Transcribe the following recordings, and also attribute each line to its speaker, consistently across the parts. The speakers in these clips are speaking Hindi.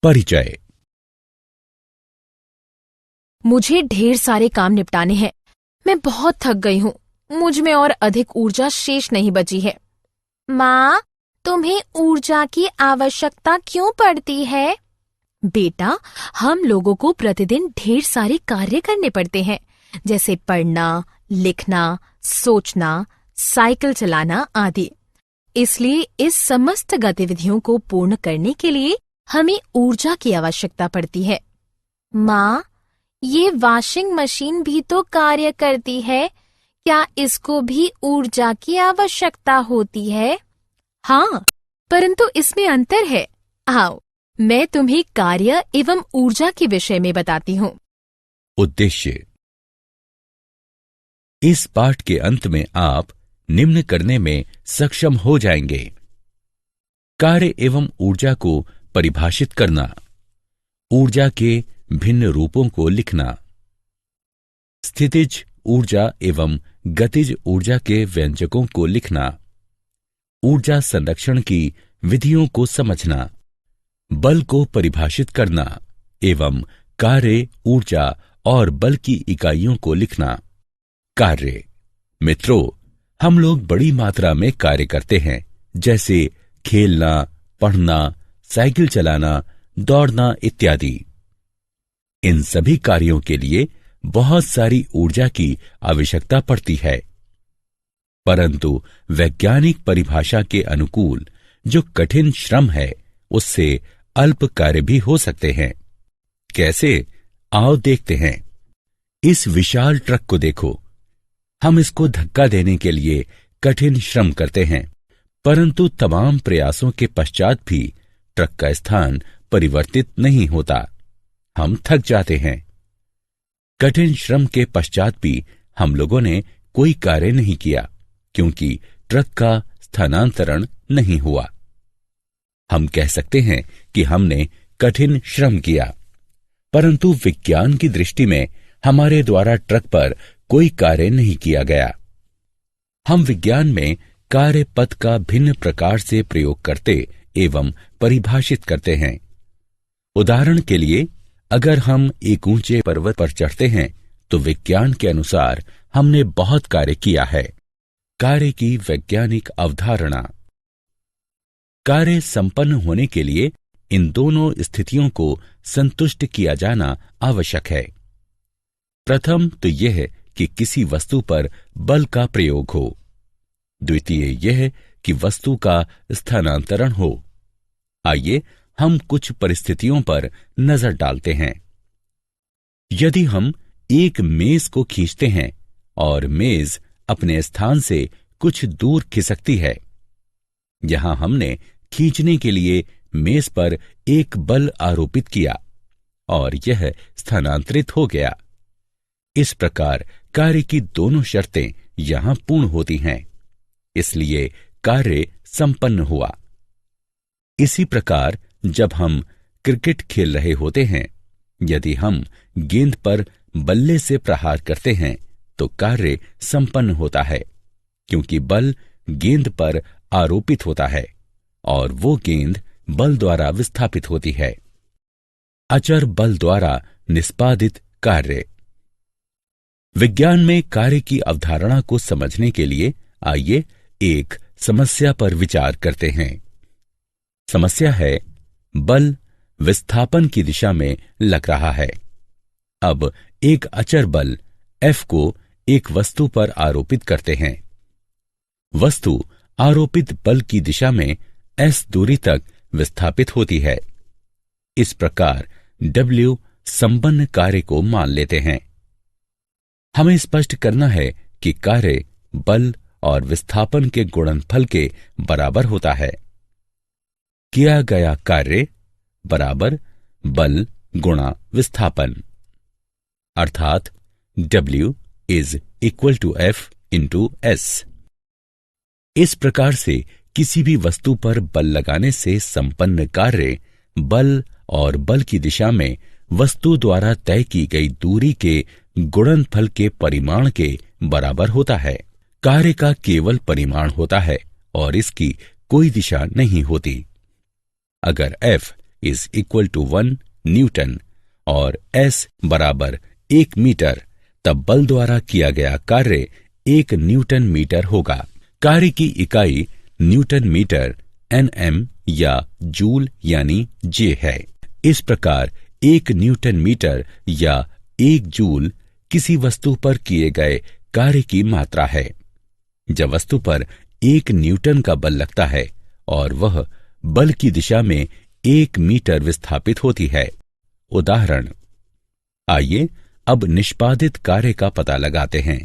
Speaker 1: परिचय।
Speaker 2: मुझे ढेर सारे काम निपटाने हैं। मैं बहुत थक गई हूँ। मुझ में और अधिक ऊर्जा शेष नहीं बची है। माँ, तुम्हें ऊर्जा की आवश्यकता क्यों पड़ती है? बेटा, हम लोगों को प्रतिदिन ढेर सारे कार्य करने पड़ते हैं, जैसे पढ़ना, लिखना, सोचना, साइकिल चलाना आदि। इसलिए इस समस्त गतिविधियों को पूर्ण करने के लिए हमें ऊर्जा की आवश्यकता पड़ती है। माँ, ये वॉशिंग मशीन भी तो कार्य करती है। क्या इसको भी ऊर्जा की आवश्यकता होती है? हाँ, परंतु इसमें अंतर है। आओ, मैं तुम्हें कार्य एवं ऊर्जा के विषय में बताती हूँ।
Speaker 1: उद्देश्य। इस पाठ के अंत में आप निम्न करने में सक्षम हो जाएंगे: कार्य एवं ऊर्जा को परिभाषित करना, ऊर्जा के भिन्न रूपों को लिखना, स्थितिज ऊर्जा एवं गतिज ऊर्जा के व्यंजकों को लिखना, ऊर्जा संरक्षण की विधियों को समझना, बल को परिभाषित करना एवं कार्य, ऊर्जा और बल की इकाइयों को लिखना। कार्य। मित्रों, हम लोग बड़ी मात्रा में कार्य करते हैं, जैसे खेलना, पढ़ना, साइकिल चलाना, दौड़ना इत्यादि। इन सभी कार्यों के लिए बहुत सारी ऊर्जा की आवश्यकता पड़ती है, परंतु वैज्ञानिक परिभाषा के अनुकूल जो कठिन श्रम है, उससे अल्प कार्य भी हो सकते हैं। कैसे? आओ देखते हैं। इस विशाल ट्रक को देखो। हम इसको धक्का देने के लिए कठिन श्रम करते हैं, परंतु तमाम प्रयासों के पश्चात भी ट्रक का स्थान परिवर्तित नहीं होता। हम थक जाते हैं। कठिन श्रम के पश्चात भी हम लोगों ने कोई कार्य नहीं किया, क्योंकि ट्रक का स्थानांतरण नहीं हुआ। हम कह सकते हैं कि हमने कठिन श्रम किया, परंतु विज्ञान की दृष्टि में हमारे द्वारा ट्रक पर कोई कार्य नहीं किया गया। हम विज्ञान में कार्य पथ का भिन्न प्रकार से प्रयोग करते एवं परिभाषित करते हैं। उदाहरण के लिए, अगर हम एक ऊंचे पर्वत पर चढ़ते हैं तो विज्ञान के अनुसार हमने बहुत कार्य किया है। कार्य की वैज्ञानिक अवधारणा। कार्य संपन्न होने के लिए इन दोनों स्थितियों को संतुष्ट किया जाना आवश्यक है। प्रथम तो यह कि किसी वस्तु पर बल का प्रयोग हो। द्वितीय यह कि वस्तु का स्थानांतरण हो। आइए हम कुछ परिस्थितियों पर नजर डालते हैं। यदि हम एक मेज को खींचते हैं और मेज अपने स्थान से कुछ दूर खिसकती है, यहां हमने खींचने के लिए मेज पर एक बल आरोपित किया और यह स्थानांतरित हो गया। इस प्रकार कार्य की दोनों शर्तें यहां पूर्ण होती हैं, इसलिए कार्य संपन्न हुआ। इसी प्रकार जब हम क्रिकेट खेल रहे होते हैं, यदि हम गेंद पर बल्ले से प्रहार करते हैं तो कार्य संपन्न होता है, क्योंकि बल गेंद पर आरोपित होता है और वो गेंद बल द्वारा विस्थापित होती है। अचर बल द्वारा निष्पादित कार्य। विज्ञान में कार्य की अवधारणा को समझने के लिए आइए एक समस्या पर विचार करते हैं। समस्या है, बल विस्थापन की दिशा में लग रहा है। अब एक अचर बल F को एक वस्तु पर आरोपित करते हैं। वस्तु आरोपित बल की दिशा में S दूरी तक विस्थापित होती है। इस प्रकार W संपन्न कार्य को मान लेते हैं। हमें स्पष्ट करना है कि कार्य बल और विस्थापन के गुणनफल के बराबर होता है। किया गया कार्य बराबर बल गुणा विस्थापन, अर्थात W is equal to F into S। इस प्रकार से किसी भी वस्तु पर बल लगाने से संपन्न कार्य बल और बल की दिशा में वस्तु द्वारा तय की गई दूरी के गुणनफल के परिमाण के बराबर होता है। कार्य का केवल परिमाण होता है और इसकी कोई दिशा नहीं होती। अगर F is equal to 1 newton और S बराबर 1 मीटर, तब बल द्वारा किया गया कार्य 1 न्यूटन मीटर होगा। कार्य की इकाई न्यूटन मीटर, Nm या जूल यानी J है। इस प्रकार 1 न्यूटन मीटर या 1 जूल किसी वस्तु पर किए गए कार्य की मात्रा है। जब वस्तु पर 1 न्यूटन का बल लगता है और वह बल की दिशा में 1 मीटर विस्थापित होती है। उदाहरण, आइए अब निष्पादित कार्य का पता लगाते हैं।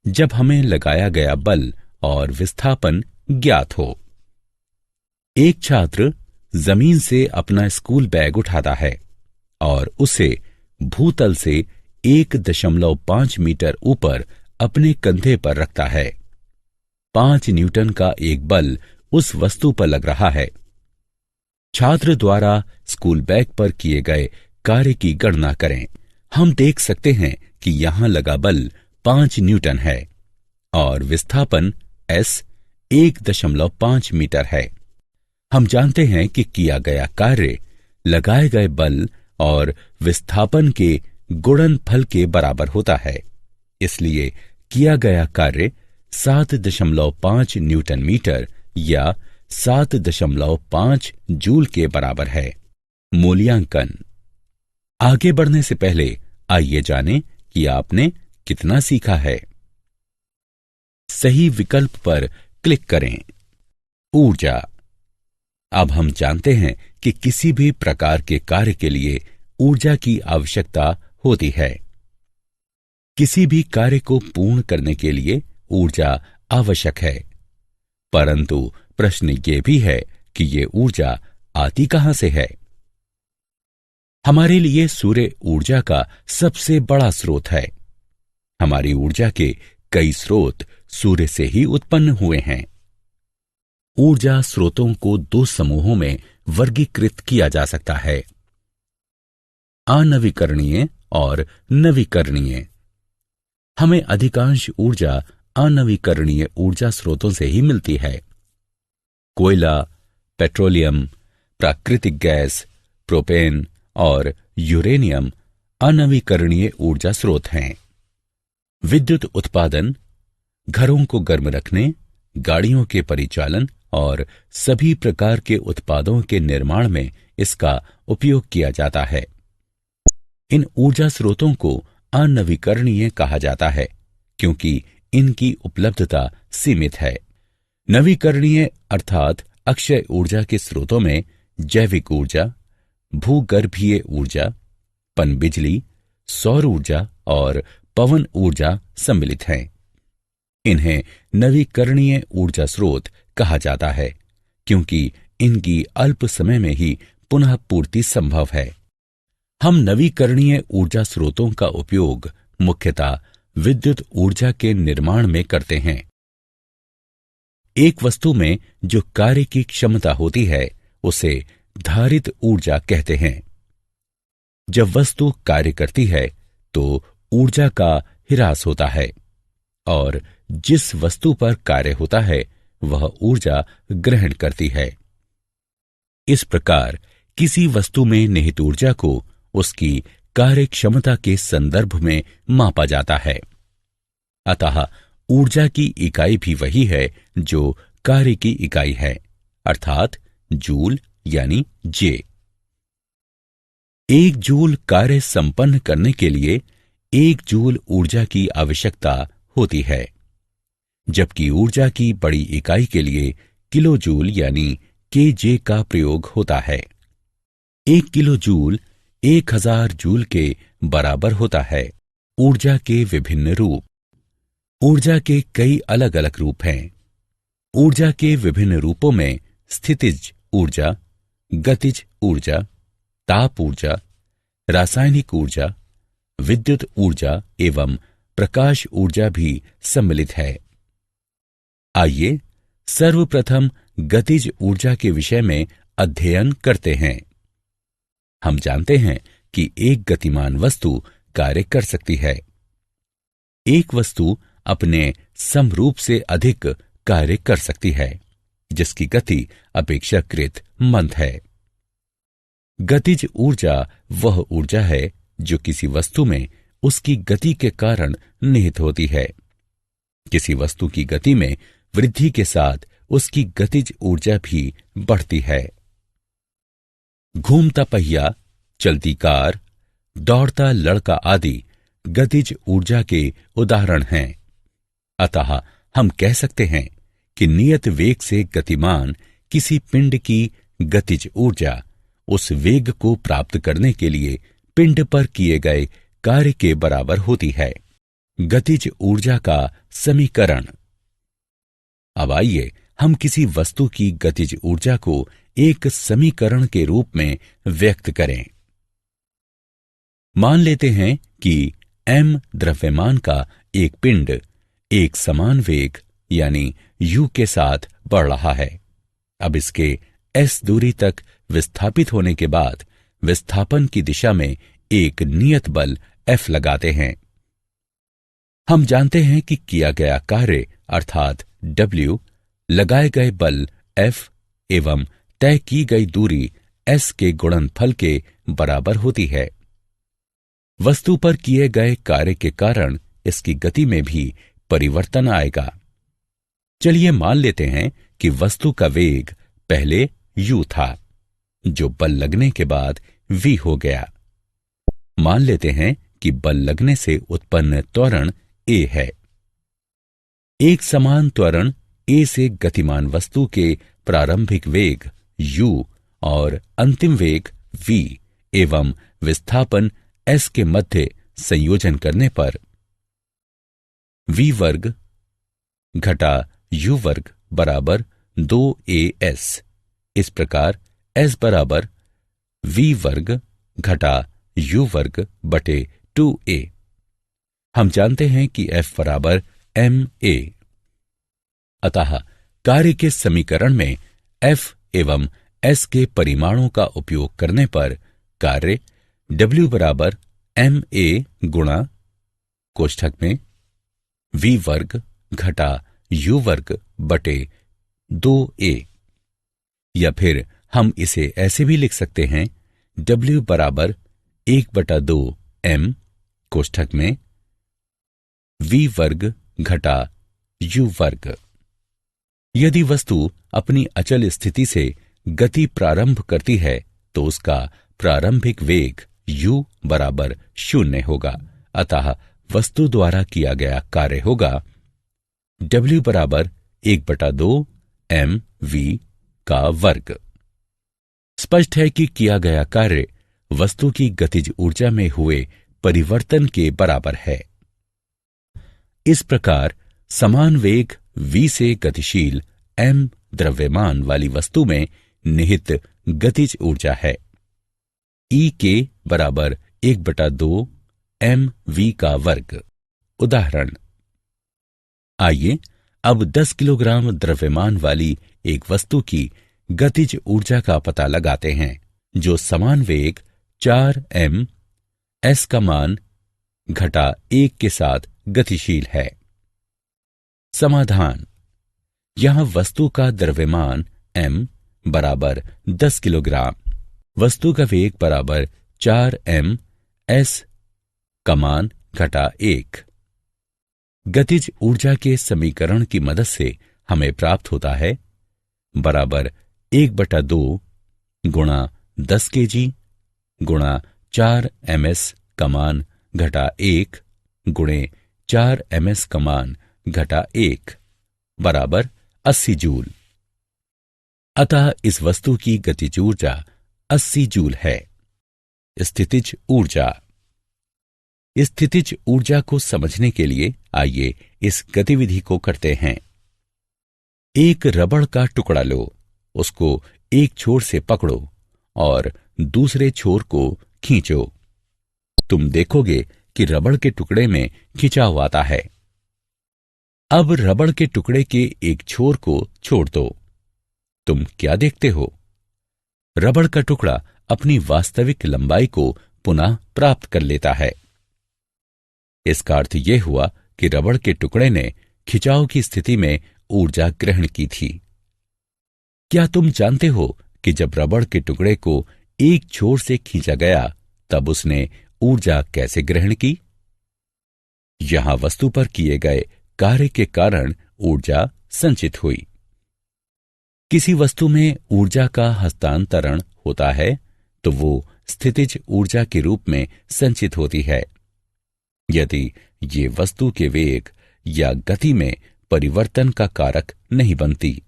Speaker 1: जब हमें लगाया गया बल और विस्थापन ज्ञात हो। एक छात्र जमीन से अपना स्कूल बैग उठाता है और उसे भूतल से 1.5 मीटर ऊपर अपने कंधे पर रखता है। 5 न्यूटन का एक बल उस वस्तु पर लग रहा है। छात्र द्वारा स्कूल बैग पर किए गए कार्य की गणना करें। हम देख सकते हैं कि यहां लगा बल 5 न्यूटन है और विस्थापन S 1.5 मीटर है। हम जानते हैं कि किया गया कार्य लगाए गए बल और विस्थापन के गुणनफल के बराबर होता है। इसलिए किया गया कार्य 7.5 न्यूटन मीटर या 7.5 जूल के बराबर है। मूल्यांकन। आगे बढ़ने से पहले आइए जानें कि आपने कितना सीखा है। सही विकल्प पर क्लिक करें। ऊर्जा। अब हम जानते हैं कि किसी भी प्रकार के कार्य के लिए ऊर्जा की आवश्यकता होती है। किसी भी कार्य को पूर्ण करने के लिए ऊर्जा आवश्यक है, परंतु प्रश्न ये भी है कि ये ऊर्जा आती कहां से है। हमारे लिए सूर्य ऊर्जा का सबसे बड़ा स्रोत है। हमारी ऊर्जा के कई स्रोत सूर्य से ही उत्पन्न हुए हैं। ऊर्जा स्रोतों को 2 समूहों में वर्गीकृत किया जा सकता है, अनवीकरणीय और नवीकरणीय। हमें अधिकांश ऊर्जा अनवीकरणीय ऊर्जा स्रोतों से ही मिलती है। कोयला, पेट्रोलियम, प्राकृतिक गैस, प्रोपेन और यूरेनियम अनवीकरणीय ऊर्जा स्रोत हैं। विद्युत उत्पादन, घरों को गर्म रखने, गाड़ियों के परिचालन और सभी प्रकार के उत्पादों के निर्माण में इसका उपयोग किया जाता है। इन ऊर्जा स्रोतों को अनवीकरणीय कहा जाता है क्योंकि इनकी उपलब्धता सीमित है। नवीकरणीय अर्थात अक्षय ऊर्जा के स्रोतों में जैविक ऊर्जा, भूगर्भीय ऊर्जा, पनबिजली, सौर ऊर्जा और पवन ऊर्जा सम्मिलित हैं। इन्हें नवीकरणीय ऊर्जा स्रोत कहा जाता है क्योंकि इनकी अल्प समय में ही पुनः पूर्ति संभव है। हम नवीकरणीय ऊर्जा स्रोतों का उपयोग मुख्यतः विद्युत ऊर्जा के निर्माण में करते हैं। एक वस्तु में जो कार्य की क्षमता होती है उसे धारित ऊर्जा कहते हैं। जब वस्तु कार्य करती है तो ऊर्जा का ह्रास होता है और जिस वस्तु पर कार्य होता है वह ऊर्जा ग्रहण करती है। इस प्रकार किसी वस्तु में निहित ऊर्जा को उसकी कार्य क्षमता के संदर्भ में मापा जाता है। अतः ऊर्जा की इकाई भी वही है जो कार्य की इकाई है, अर्थात जूल यानी J। 1 जूल कार्य संपन्न करने के लिए 1 जूल ऊर्जा की आवश्यकता होती है, जबकि ऊर्जा की बड़ी इकाई के लिए किलो जूल यानी kJ का प्रयोग होता है। 1 किलो जूल 1000 जूल के बराबर होता है। ऊर्जा के विभिन्न रूप। ऊर्जा के कई अलग अलग रूप हैं। ऊर्जा के विभिन्न रूपों में स्थितिज ऊर्जा, गतिज ऊर्जा, ताप ऊर्जा, रासायनिक ऊर्जा, विद्युत ऊर्जा एवं प्रकाश ऊर्जा भी सम्मिलित है। आइए सर्वप्रथम गतिज ऊर्जा के विषय में अध्ययन करते हैं। हम जानते हैं कि एक गतिमान वस्तु कार्य कर सकती है। एक वस्तु अपने समरूप से अधिक कार्य कर सकती है जिसकी गति अपेक्षाकृत मंद है। गतिज ऊर्जा वह ऊर्जा है जो किसी वस्तु में उसकी गति के कारण निहित होती है। किसी वस्तु की गति में वृद्धि के साथ उसकी गतिज ऊर्जा भी बढ़ती है। घूमता पहिया, चलती कार, दौड़ता लड़का आदि गतिज ऊर्जा के उदाहरण हैं। अतः हम कह सकते हैं कि नियत वेग से गतिमान किसी पिंड की गतिज ऊर्जा उस वेग को प्राप्त करने के लिए पिंड पर किए गए कार्य के बराबर होती है। गतिज ऊर्जा का समीकरण। अब आइए हम किसी वस्तु की गतिज ऊर्जा को एक समीकरण के रूप में व्यक्त करें। मान लेते हैं कि m द्रव्यमान का एक पिंड एक समान वेग यानी u के साथ बढ़ रहा है। अब इसके s दूरी तक विस्थापित होने के बाद विस्थापन की दिशा में एक नियत बल F लगाते हैं। हम जानते हैं कि किया गया कार्य अर्थात W, लगाए गए बल F एवं तय की गई दूरी S के गुणनफल के बराबर होती है। वस्तु पर किए गए कार्य के कारण इसकी गति में भी परिवर्तन आएगा। चलिए मान लेते हैं कि वस्तु का वेग पहले u था, जो बल लगने के बाद v हो गया। मान लेते हैं कि बल लगने से उत्पन्न त्वरण a है। एक समान त्वरण a से गतिमान वस्तु के प्रारंभिक वेग u और अंतिम वेग v एवं विस्थापन s के मध्य संयोजन करने पर v वर्ग घटा u वर्ग बराबर 2as। इस प्रकार s बराबर v वर्ग घटा u वर्ग बटे 2a। हम जानते हैं कि F बराबर ma। अतः कार्य के समीकरण में F एवं S के परिमाणों का उपयोग करने पर कार्य W बराबर ma गुणा कोष्ठक में v वर्ग घटा u वर्ग बटे 2a, या फिर हम इसे ऐसे भी लिख सकते हैं W बराबर 1/2 m कोष्ठक में v वर्ग घटा u वर्ग। यदि वस्तु अपनी अचल स्थिति से गति प्रारंभ करती है तो उसका प्रारंभिक वेग u बराबर 0 होगा। अतः वस्तु द्वारा किया गया कार्य होगा W बराबर 1/2 m v का वर्ग। स्पष्ट है कि किया गया कार्य वस्तु की गतिज ऊर्जा में हुए परिवर्तन के बराबर है। इस प्रकार समान वेग v से गतिशील m द्रव्यमान वाली वस्तु में निहित गतिज ऊर्जा है। E के बराबर 1/2 m v का वर्ग। उदाहरण। आइए अब 10 किलोग्राम द्रव्यमान वाली एक वस्तु की गतिज ऊर्जा का पता लगाते हैं, जो समान वेग 4m s का मान घटा 1 के साथ गतिशील है। समाधान। यहां वस्तु का द्रव्यमान m बराबर 10 किलोग्राम, वस्तु का वेग बराबर 4m s का मान घटा 1। गतिज ऊर्जा के समीकरण की मदद से हमें प्राप्त होता है बराबर 1/2 गुणा 10 kg गुणा 4ms का मान घटा 1 गुणे 4ms का मान घटा 1 बराबर 80 जूल। अतः इस वस्तु की गतिज ऊर्जा 80 जूल है। स्थितिज ऊर्जा। स्थितिज ऊर्जा को समझने के लिए आइए इस गतिविधि को करते हैं। एक रबड़ का टुकड़ा लो, उसको एक छोर से पकड़ो और दूसरे छोर को खींचो। तुम देखोगे कि रबड़ के टुकड़े में खिंचाव आता है। अब रबड़ के टुकड़े के एक छोर को छोड़ दो। तुम क्या देखते हो? रबड़ का टुकड़ा अपनी वास्तविक लंबाई को पुनः प्राप्त कर लेता है। इसका अर्थ यह हुआ कि रबड़ के टुकड़े ने खिंचाव की स्थिति में ऊर्जा ग्रहण की थी। क्या तुम जानते हो कि जब रबड़ के टुकड़े को एक छोर से खींचा गया, तब उसने ऊर्जा कैसे ग्रहण की? यहां वस्तु पर किए गए कार्य के कारण ऊर्जा संचित हुई। किसी वस्तु में ऊर्जा का हस्तांतरण होता है तो वो स्थितिज ऊर्जा के रूप में संचित होती है। यदि ये वस्तु के वेग या गति में परिवर्तन का कारक नहीं बनती।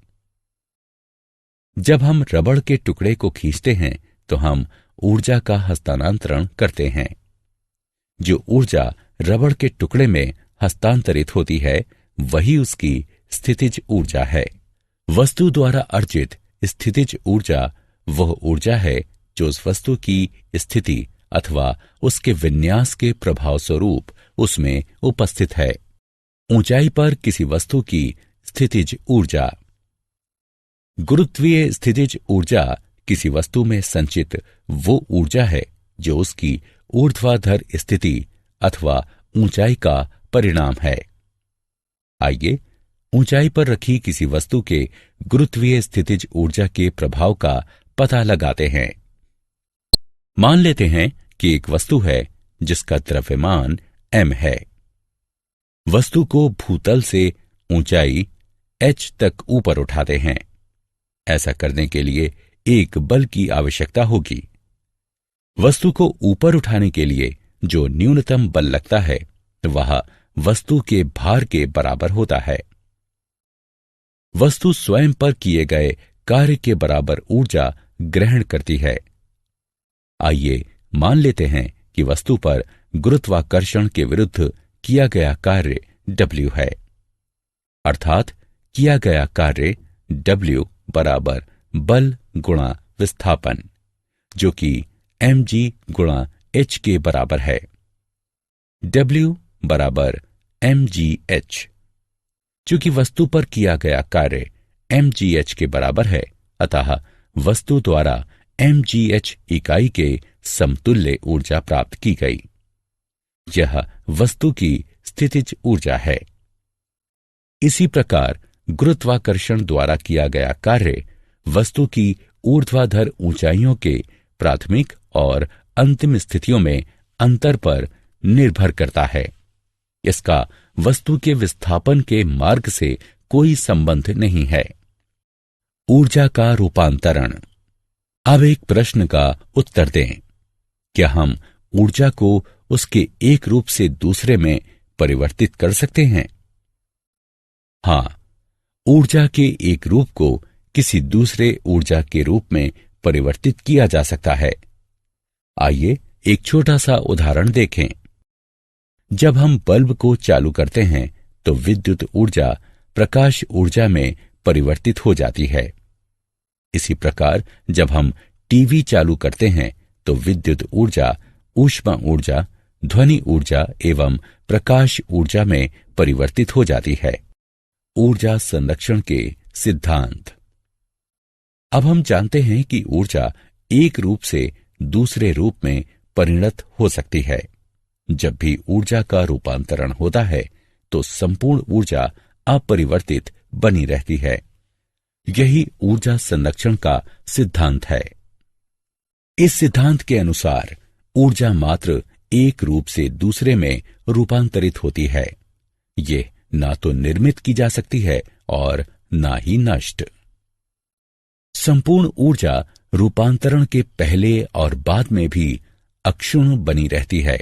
Speaker 1: जब हम रबड़ के टुकड़े को खींचते हैं तो हम ऊर्जा का हस्तांतरण करते हैं। जो ऊर्जा रबड़ के टुकड़े में हस्तांतरित होती है वही उसकी स्थितिज ऊर्जा है। वस्तु द्वारा अर्जित स्थितिज ऊर्जा वह ऊर्जा है जो उस वस्तु की स्थिति अथवा उसके विन्यास के प्रभाव स्वरूप उसमें उपस्थित है। ऊंचाई पर किसी वस्तु की स्थितिज ऊर्जा। गुरुत्वीय स्थितिज ऊर्जा किसी वस्तु में संचित वो ऊर्जा है जो उसकी ऊर्ध्वाधर स्थिति अथवा ऊंचाई का परिणाम है। आइए ऊंचाई पर रखी किसी वस्तु के गुरुत्वीय स्थितिज ऊर्जा के प्रभाव का पता लगाते हैं। मान लेते हैं कि एक वस्तु है जिसका द्रव्यमान m है। वस्तु को भूतल से ऊंचाई h तक ऊपर उठाते हैं। ऐसा करने के लिए एक बल की आवश्यकता होगी। वस्तु को ऊपर उठाने के लिए जो न्यूनतम बल लगता है वह वस्तु के भार के बराबर होता है। वस्तु स्वयं पर किए गए कार्य के बराबर ऊर्जा ग्रहण करती है। आइए मान लेते हैं कि वस्तु पर गुरुत्वाकर्षण के विरुद्ध किया गया कार्य W है, अर्थात किया गया कार्य W बराबर बल गुणा विस्थापन, जो कि mg गुणा h के बराबर है। W बराबर mgh। चूंकि वस्तु पर किया गया कार्य mgh के बराबर है, अतः वस्तु द्वारा mgh इकाई के समतुल्य ऊर्जा प्राप्त की गई। यह वस्तु की स्थितिज ऊर्जा है। इसी प्रकार गुरुत्वाकर्षण द्वारा किया गया कार्य वस्तु की ऊर्ध्वाधर ऊंचाइयों के प्राथमिक और अंतिम स्थितियों में अंतर पर निर्भर करता है। इसका वस्तु के विस्थापन के मार्ग से कोई संबंध नहीं है। ऊर्जा का रूपांतरण। अब एक प्रश्न का उत्तर दें। क्या हम ऊर्जा को उसके एक रूप से दूसरे में परिवर्तित कर सकते हैं? हां, ऊर्जा के एक रूप को किसी दूसरे ऊर्जा के रूप में परिवर्तित किया जा सकता है। आइए एक छोटा सा उदाहरण देखें। जब हम बल्ब को चालू करते हैं तो विद्युत ऊर्जा प्रकाश ऊर्जा में परिवर्तित हो जाती है। इसी प्रकार जब हम टीवी चालू करते हैं तो विद्युत ऊर्जा ऊष्मा ऊर्जा, ध्वनि ऊर्जा एवं प्रकाश ऊर्जा में परिवर्तित हो जाती है। ऊर्जा संरक्षण के सिद्धांत। अब हम जानते हैं कि ऊर्जा एक रूप से दूसरे रूप में परिणत हो सकती है। जब भी ऊर्जा का रूपांतरण होता है तो संपूर्ण ऊर्जा अपरिवर्तित बनी रहती है। यही ऊर्जा संरक्षण का सिद्धांत है। इस सिद्धांत के अनुसार ऊर्जा मात्र एक रूप से दूसरे में रूपांतरित होती है। ये ना तो निर्मित की जा सकती है और ना ही नष्ट। संपूर्ण ऊर्जा रूपांतरण के पहले और बाद में भी अक्षुण्ण बनी रहती है।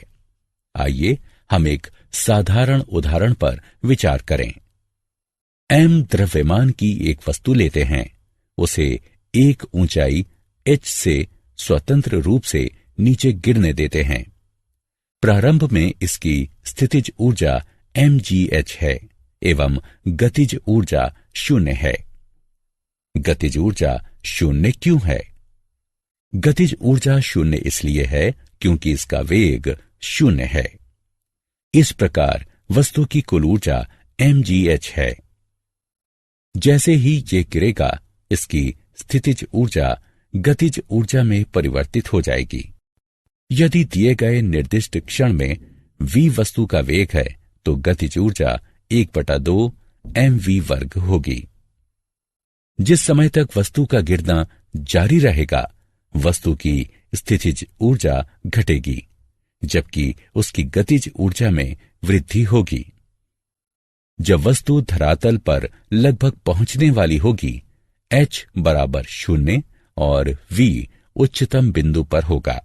Speaker 1: आइए हम एक साधारण उदाहरण पर विचार करें। m द्रव्यमान की एक वस्तु लेते हैं। उसे एक ऊंचाई h से स्वतंत्र रूप से नीचे गिरने देते हैं। प्रारंभ में इसकी स्थितिज ऊर्जा mgh है एवं गतिज ऊर्जा 0 है। गतिज ऊर्जा 0 क्यों है? गतिज ऊर्जा 0 इसलिए है क्योंकि इसका वेग 0 है। इस प्रकार वस्तु की कुल ऊर्जा mgh है। जैसे ही ये गिरेगा, इसकी स्थितिज ऊर्जा गतिज ऊर्जा में परिवर्तित हो जाएगी। यदि दिए गए निर्दिष्ट क्षण में v वस्तु का वेग है तो गतिज ऊर्जा 1/2 mv वर्ग होगी। जिस समय तक वस्तु का गिरना जारी रहेगा, वस्तु की स्थितिज ऊर्जा घटेगी, जबकि उसकी गतिज ऊर्जा में वृद्धि होगी। जब वस्तु धरातल पर लगभग पहुंचने वाली होगी, h बराबर 0 और v उच्चतम बिंदु पर होगा।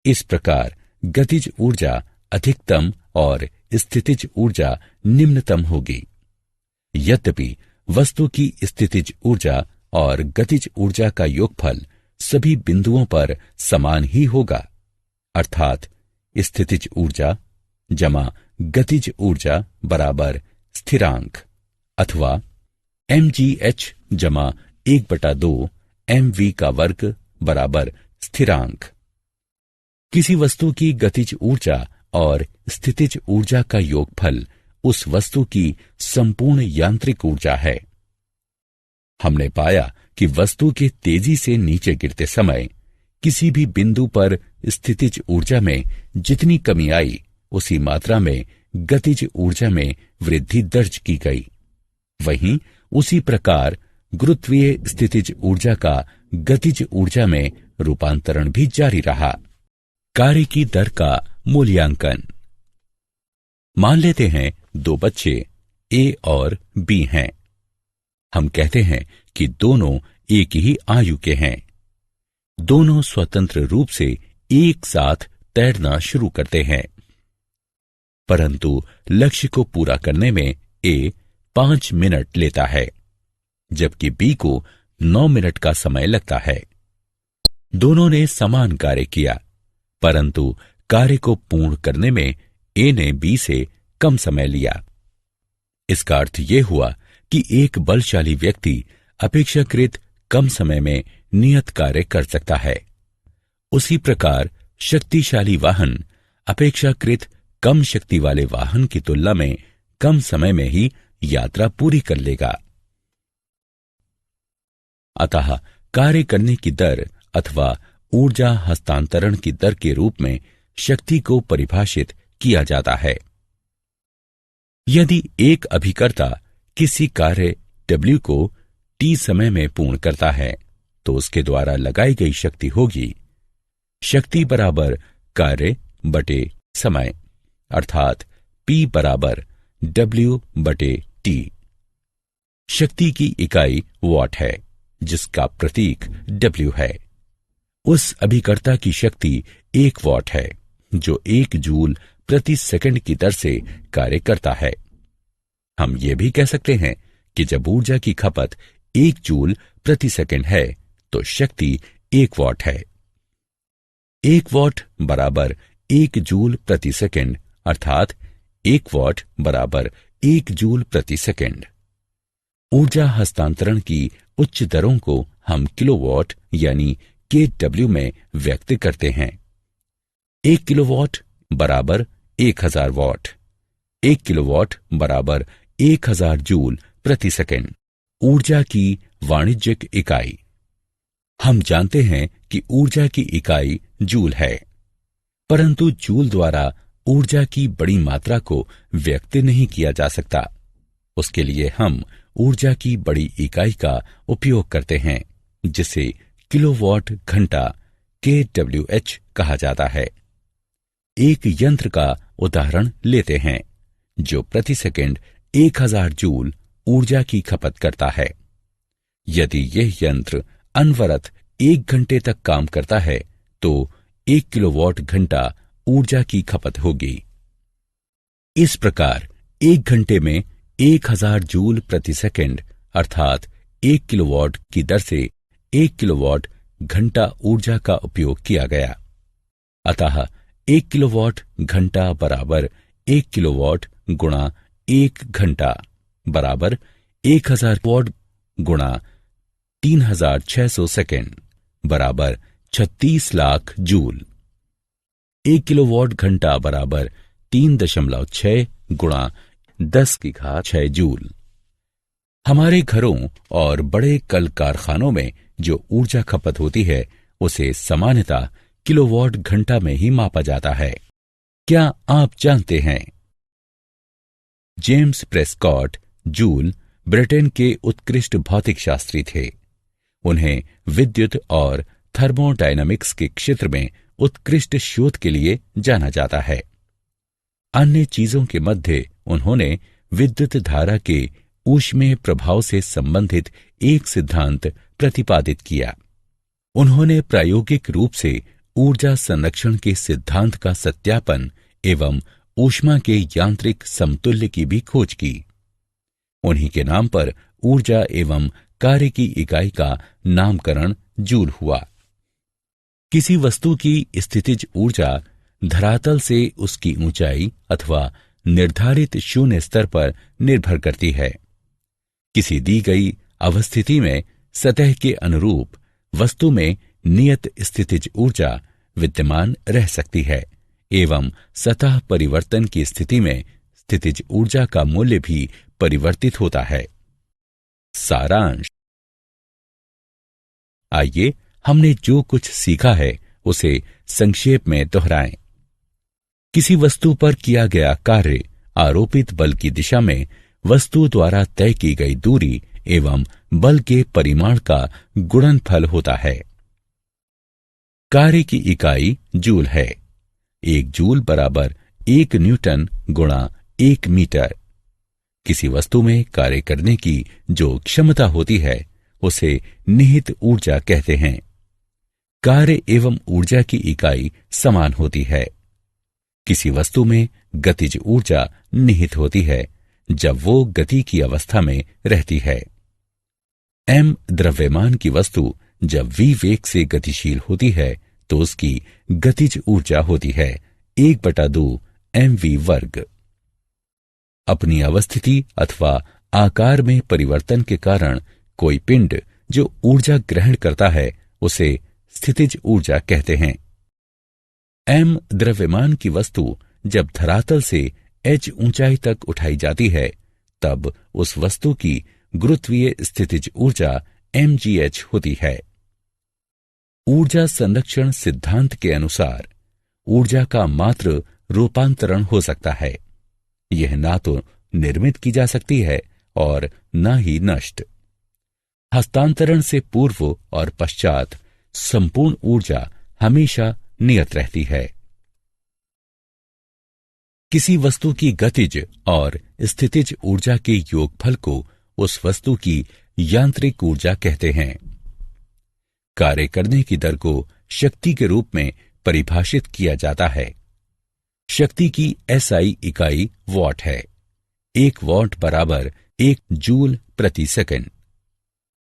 Speaker 1: इस प्रकार गतिज ऊर्जा अधिकतम और स्थितिज ऊर्जा निम्नतम होगी। यद्यपि वस्तु की स्थितिज ऊर्जा और गतिज ऊर्जा का योगफल सभी बिंदुओं पर समान ही होगा, अर्थात स्थितिज ऊर्जा जमा गतिज ऊर्जा बराबर स्थिरांक, अथवा mgh जमा 1/2 mv का वर्ग बराबर स्थिरांक। किसी वस्तु की गतिज ऊर्जा और स्थितिज ऊर्जा का योगफल उस वस्तु की संपूर्ण यांत्रिक ऊर्जा है। हमने पाया कि वस्तु के तेजी से नीचे गिरते समय किसी भी बिंदु पर स्थितिज ऊर्जा में जितनी कमी आई, उसी मात्रा में गतिज ऊर्जा में वृद्धि दर्ज की गई। वहीं उसी प्रकार गुरुत्वीय स्थितिज ऊर्जा का गतिज ऊर्जा में रूपांतरण भी जारी रहा। कार्य की दर का मूल्यांकन। मान लेते हैं 2 बच्चे A और B हैं। हम कहते हैं कि दोनों एक ही आयु के हैं। दोनों स्वतंत्र रूप से एक साथ तैरना शुरू करते हैं, परंतु लक्ष्य को पूरा करने में A 5 मिनट लेता है, जबकि B को 9 मिनट का समय लगता है। दोनों ने समान कार्य किया, परंतु कार्य को पूर्ण करने में A ने B से कम समय लिया। इसका अर्थ यह हुआ कि एक बलशाली व्यक्ति अपेक्षाकृत कम समय में नियत कार्य कर सकता है। उसी प्रकार शक्तिशाली वाहन अपेक्षाकृत कम शक्ति वाले वाहन की तुलना में कम समय में ही यात्रा पूरी कर लेगा। अतः कार्य करने की दर अथवा ऊर्जा हस्तांतरण की दर के रूप में शक्ति को परिभाषित किया जाता है। यदि एक अभिकर्ता किसी कार्य W को T समय में पूर्ण करता है, तो उसके द्वारा लगाई गई शक्ति होगी शक्ति बराबर कार्य बटे समय, अर्थात P बराबर W बटे T। शक्ति की इकाई वॉट है, जिसका प्रतीक W है। उस अभिकर्ता की शक्ति 1 वॉट है, जो 1 जूल प्रति सेकंड की दर से कार्य करता है। हम ये भी कह सकते हैं कि जब ऊर्जा की खपत 1 जूल प्रति सेकंड है, तो शक्ति 1 वॉट है। 1 वॉट बराबर 1 जूल प्रति सेकंड, अर्थात 1 वॉट बराबर 1 जूल प्रति सेकंड। ऊर्जा हस्तांतरण की उच्च दरों को हम किलोवाट यानी kW में व्यक्त करते हैं। 1 किलोवाट बराबर 1000 वॉट। 1 किलोवाट बराबर 1000 जूल प्रति सेकंड। ऊर्जा की वाणिज्यिक इकाई। हम जानते हैं कि ऊर्जा की इकाई जूल है, परंतु जूल द्वारा ऊर्जा की बड़ी मात्रा को व्यक्त नहीं किया जा सकता। उसके लिए हम ऊर्जा की बड़ी इकाई का उपयोग करते हैं, जिसे किलोवाट घंटा kWh कहा जाता है। एक यंत्र का उदाहरण लेते हैं जो प्रति सेकंड 1000 जूल ऊर्जा की खपत करता है। यदि यह यंत्र अनवरत 1 घंटे तक काम करता है, तो 1 किलोवाट घंटा ऊर्जा की खपत होगी। इस प्रकार 1 घंटे में 1000 जूल प्रति सेकंड अर्थात 1 किलोवाट की दर से 1 किलोवाट घंटा ऊर्जा का उपयोग किया गया। अतः 1 किलोवाट घंटा बराबर 1 किलोवाट गुणा 1 घंटा बराबर 1000 वॉट गुणा 3600 सेकंड बराबर 36 लाख जूल। 1 किलोवाट घंटा बराबर 3.6 गुणा 10⁶ जूल। हमारे घरों और बड़े कल कारखानों में जो ऊर्जा खपत होती है, उसे सामान्यतः किलोवाट घंटा में ही मापा जाता है। क्या आप जानते हैं? जेम्स प्रेस्कॉट जूल ब्रिटेन के उत्कृष्ट भौतिक शास्त्री थे। उन्हें विद्युत और थर्मोडायनामिक्स के क्षेत्र में उत्कृष्ट शोध के लिए जाना जाता है। अन्य चीजों के मध्य उन्होंने विद्युत धारा के ऊष्मीय प्रभाव से संबंधित एक सिद्धांत प्रतिपादित किया। उन्होंने प्रायोगिक रूप से ऊर्जा संरक्षण के सिद्धांत का सत्यापन एवं ऊष्मा के यांत्रिक समतुल्य की भी खोज की। उन्हीं के नाम पर ऊर्जा एवं कार्य की इकाई का नामकरण जूल हुआ। किसी वस्तु की स्थितिज ऊर्जा धरातल से उसकी ऊंचाई अथवा निर्धारित शून्य स्तर पर निर्भर करती है। किसी दी गई अवस्थिति में सतह के अनुरूप वस्तु में नियत स्थितिज ऊर्जा विद्यमान रह सकती है एवं सतह परिवर्तन की स्थिति में स्थितिज ऊर्जा का मूल्य भी परिवर्तित होता है। सारांश। आइए हमने जो कुछ सीखा है उसे संक्षेप में दोहराएं। किसी वस्तु पर किया गया कार्य आरोपित बल की दिशा में वस्तु द्वारा तय की गई दूरी एवं बल के परिमाण का गुणनफल होता है। कार्य की इकाई जूल है। 1 जूल बराबर 1 न्यूटन गुणा 1 मीटर। किसी वस्तु में कार्य करने की जो क्षमता होती है उसे निहित ऊर्जा कहते हैं। कार्य एवं ऊर्जा की इकाई समान होती है। किसी वस्तु में गतिज ऊर्जा निहित होती है जब वो गति की अवस्था में रहती है। m द्रव्यमान की वस्तु जब v वेग से गतिशील होती है तो उसकी गतिज ऊर्जा होती है 1/2 mv वर्ग। अपनी अवस्थिति अथवा आकार में परिवर्तन के कारण कोई पिंड जो ऊर्जा ग्रहण करता है उसे स्थितिज ऊर्जा कहते हैं। m द्रव्यमान की वस्तु जब धरातल से h ऊंचाई तक उठाई जाती है तब उस वस्तु की गुरुत्वीय स्थितिज ऊर्जा mgh होती है। ऊर्जा संरक्षण सिद्धांत के अनुसार ऊर्जा का मात्र रूपांतरण हो सकता है। यह ना तो निर्मित की जा सकती है और न ही नष्ट। हस्तांतरण से पूर्व और पश्चात संपूर्ण ऊर्जा हमेशा नियत रहती है। किसी वस्तु की गतिज और स्थितिज ऊर्जा के योगफल को उस वस्तु की यांत्रिक ऊर्जा कहते हैं। कार्य करने की दर को शक्ति के रूप में परिभाषित किया जाता है। शक्ति की SI इकाई वॉट है। 1 वॉट बराबर 1 जूल प्रति सेकंड।